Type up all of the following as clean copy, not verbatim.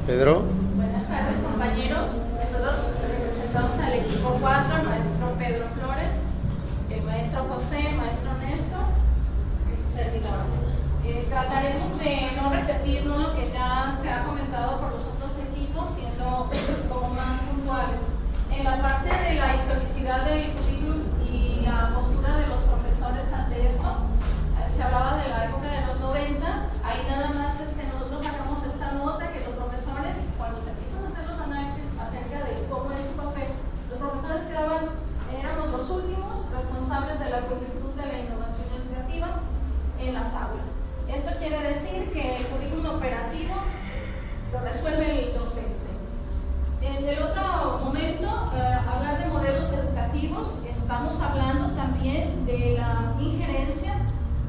Pedro. Buenas tardes, compañeros. Nosotros representamos al equipo 4, el maestro Pedro Flores, el maestro José, el maestro Néstor y su servidor. Trataremos de no repetir lo que ya se ha comentado por los otros equipos, siendo como más puntuales. En la parte de la historicidad del currículum y la postura de los profesores ante esto, se hablaba de la época de los 90, ahí nada más nosotros sacamos esta nota que los profesores, cuando se empiezan a hacer los análisis acerca de cómo es su papel, los profesores éramos los últimos responsables de la virtud de la innovación educativa en las aulas. Esto quiere decir que el currículum operativo lo resuelve el docente. En el otro momento, hablar de modelos educativos, estamos hablando también de la injerencia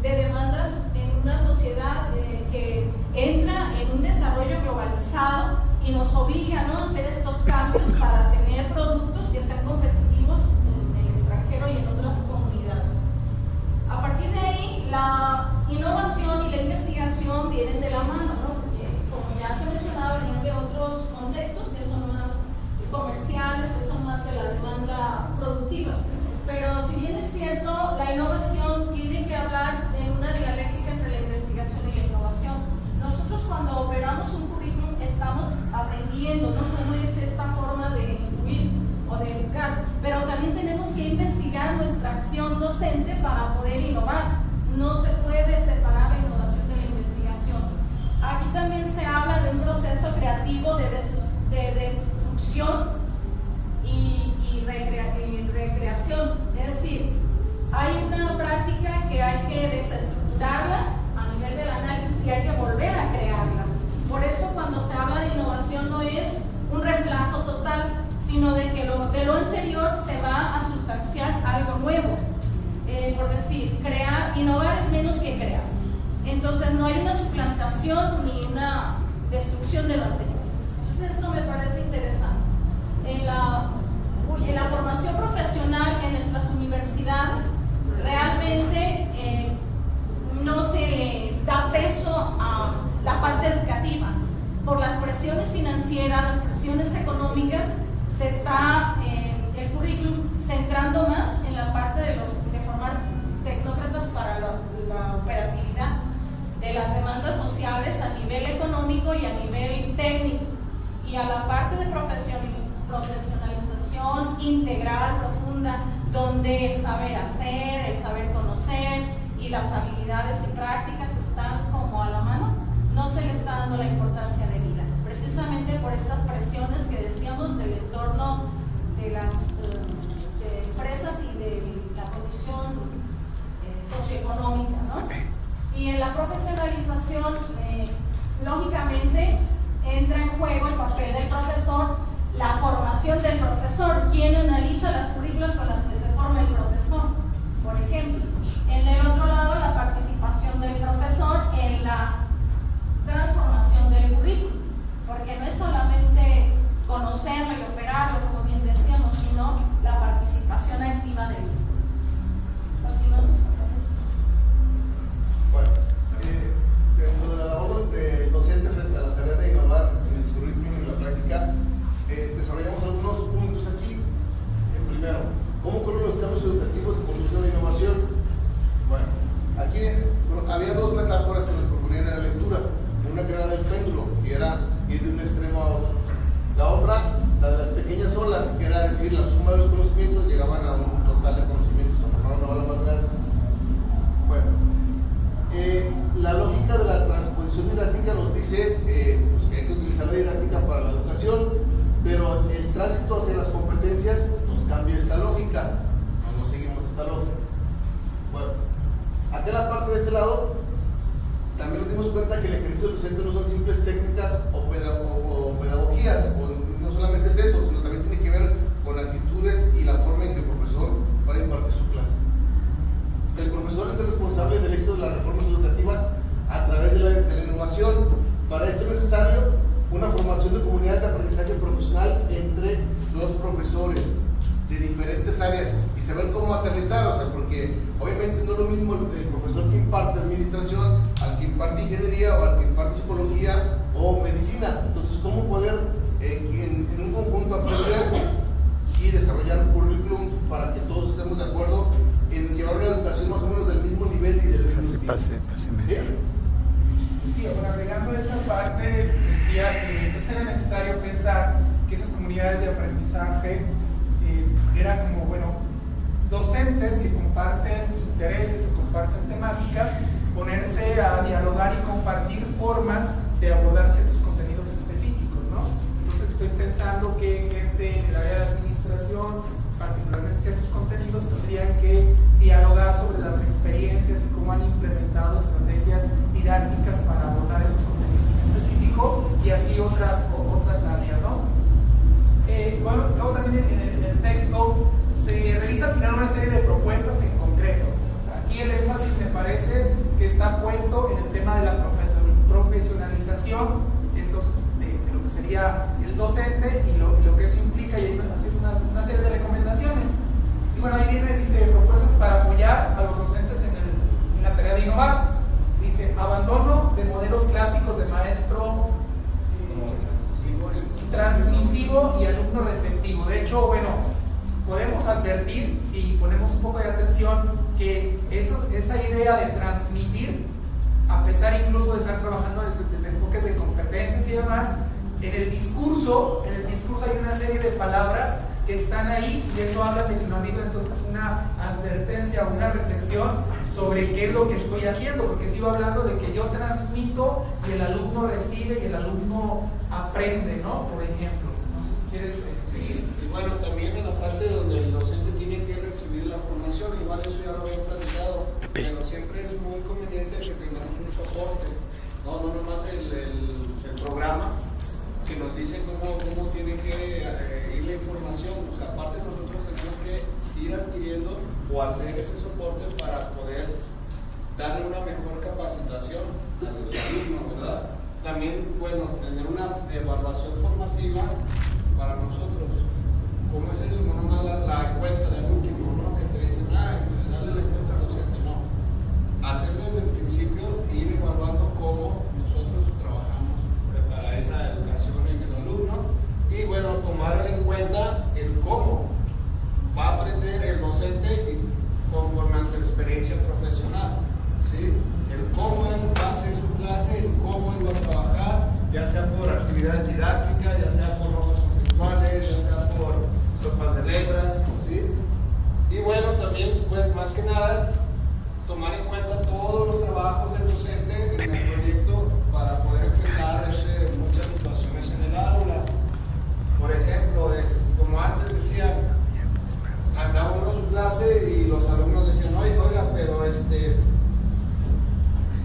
de demandas en una sociedad que entra en un desarrollo globalizado y nos obliga, ¿no?, a hacer estos cambios para tener productos que sean competitivos en el extranjero y en otras comunidades. A partir de ahí, la innovación y la investigación vienen de la mano, ¿no?, porque, como ya se ha mencionado, vienen de otros contextos que son más comerciales, que son más de la demanda productiva. Pero si bien es cierto, la innovación tiene que hablar en una dialéctica entre la investigación y la innovación. Nosotros, cuando operamos un currículum, estamos aprendiendo, ¿no?, cómo es esta forma de instruir o de educar, pero también tenemos que investigar nuestra acción docente para poder innovar. No se puede separar la innovación de la investigación. Aquí también se habla de un proceso creativo de destrucción y recreación, es decir, hay una práctica que hay que desestructurarla a nivel del análisis y hay que volver a crearla. Por eso, cuando se habla de innovación, no es un reemplazo total, sino de que de lo anterior se va a sustanciar algo nuevo. Por decir, innovar es menos que crear. Entonces no hay una suplantación ni una destrucción de lo anterior. Entonces esto me parece interesante. En la formación profesional en nuestras universidades realmente no se le da peso a la parte educativa. Por las presiones financieras, las presiones económicas, se está el currículum centrando más en la parte de formar tecnócratas para la operatividad de las demandas sociales a nivel económico y a nivel técnico, y a la parte de profesionalización integral, profunda, donde el saber hacer, el saber conocer y las habilidades y prácticas están como a la mano, no se le está dando la importancia de vida, precisamente por estas presiones que decíamos del entorno de las empresas y de la condición socioeconómica, ¿no? Y en la profesionalización, lógicamente, entra en juego el papel del profesor, la formación del profesor, quien analiza las currículas con las que se forma el profesor, por ejemplo. En el otro lado, la participación del profesor en la transformación del currículo, porque no es solamente conocerlo y operarlo, como bien decíamos, sino la participación activa del mismo. Continuamos, compañeros. Bueno, dentro de la labor del docente frente a las tareas de innovar en el currículum y en la práctica, desarrollamos algunos puntos aquí. Primero, ¿cómo ocurren los cambios educativos que conducen a la innovación? Bueno, aquí había dos metáforas que nos proponían en la lectura. Una que era del péndulo, que era ir de un extremo a otro. La otra, la de las pequeñas olas, que era decir, la suma de los conocimientos llegaban a un total de conocimientos, a formar una ola más grande. Bueno, la lógica de la transposición didáctica nos dice pues que hay que utilizar la didáctica para la educación, pero el tránsito hacia las competencias nos cambia esta lógica, no seguimos esta lógica. Bueno, acá en la parte de este lado también nos dimos cuenta que el ejercicio docente no son simples técnicas o pedagogías, o no solamente es eso, sino también tiene que ver con actitudes y la forma en que el profesor va a impartir su clase. El profesor es el responsable del éxito de las reformas educativas a través de la innovación. Para esto es necesario una formación de comunidad de aprendizaje profesional entre los profesores de diferentes áreas y saber cómo aterrizar, o sea, porque obviamente no es lo mismo el profesor que imparte administración al que imparte ingeniería o al que imparte psicología o medicina. Entonces, ¿cómo comunidades de aprendizaje, era como, bueno, docentes que comparten intereses o comparten temáticas, ponerse a dialogar y compartir formas de abordar ciertos contenidos específicos, ¿no? Entonces estoy pensando que gente en el área de administración, particularmente ciertos contenidos, tendrían que dialogar sobre las experiencias y cómo han implementado estrategias didácticas para abordar esos contenidos en específico, y así otras áreas, ¿no? Bueno, luego también en el texto se revisa al final una serie de propuestas en concreto. Aquí el énfasis me parece que está puesto en el tema de la profesionalización, entonces de lo que sería el docente y lo que eso implica, y ahí hacer una serie de recomendaciones. Y bueno, ahí viene, dice, propuestas para apoyar a los docentes en la tarea de innovar. Dice, abandono de modelos clásicos de maestro transmisivo y alumno receptivo. De hecho, bueno, podemos advertir, si ponemos un poco de atención, que esa idea de transmitir, a pesar incluso de estar trabajando desde enfoques de competencias y demás, en el discurso hay una serie de palabras que están ahí, y eso habla de que no ha habido entonces una advertencia, una reflexión sobre qué es lo que estoy haciendo, porque sigo hablando de que yo transmito y el alumno recibe y el alumno aprende, ¿no? Por ejemplo. No sé si quieres seguir. Y bueno, también en la parte donde el docente tiene que recibir la formación, igual eso ya lo había platicado, pero siempre es muy conveniente que tengamos un soporte, no nomás el programa que nos dice cómo tiene que ir la información. O sea, aparte nosotros tenemos que ir adquiriendo o hacer ese soporte para poder darle una mejor capacitación al alumno, ¿verdad? También, bueno, tener una evaluación formativa para nosotros. ¿Cómo es eso? No nomás la encuesta del último, ¿no? Que te dicen, darle la encuesta al docente, no. Hacer desde el principio e ir evaluando cómo nosotros trabajamos para esa educación en el alumno, y bueno, tomar en cuenta el cómo va a aprender el docente conforme a su experiencia profesional, ¿sí? El cómo él va a hacer su clase, el cómo él va a trabajar, ya sea por actividades didácticas, ya sea por normas conceptuales, ya sea por sopas de letras, ¿sí? Y bueno, también, pues, más que nada, tomar en cuenta todos los trabajos del docente en el proyecto para poder enfrentar muchas situaciones en el aula. Por ejemplo, como antes decían, andaba uno a su clase y los alumnos decían, oiga, pero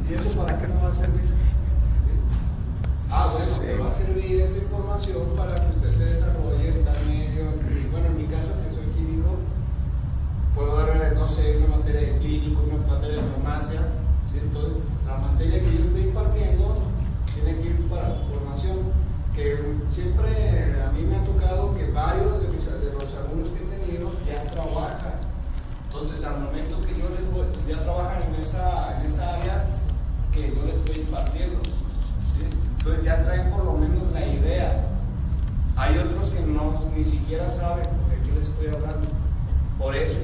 ¿y eso para qué nos va a servir? ¿Sí? Bueno, me va a servir esta información para que usted se desarrolle en tal medio. Y bueno, en mi caso, que soy químico, puedo dar, no sé, una materia de clínico, una materia de farmacia, ¿sí? Entonces, la materia que yo estoy impartiendo tiene que ir para su formación, que siempre a mí me ha tocado que varios de los alumnos que he tenido ya trabajan. Entonces, al momento que yo ya trabajan en esa área que yo les estoy impartiendo, ¿sí? Entonces ya traen por lo menos la idea. Hay otros que ni siquiera saben de qué les estoy hablando. Por eso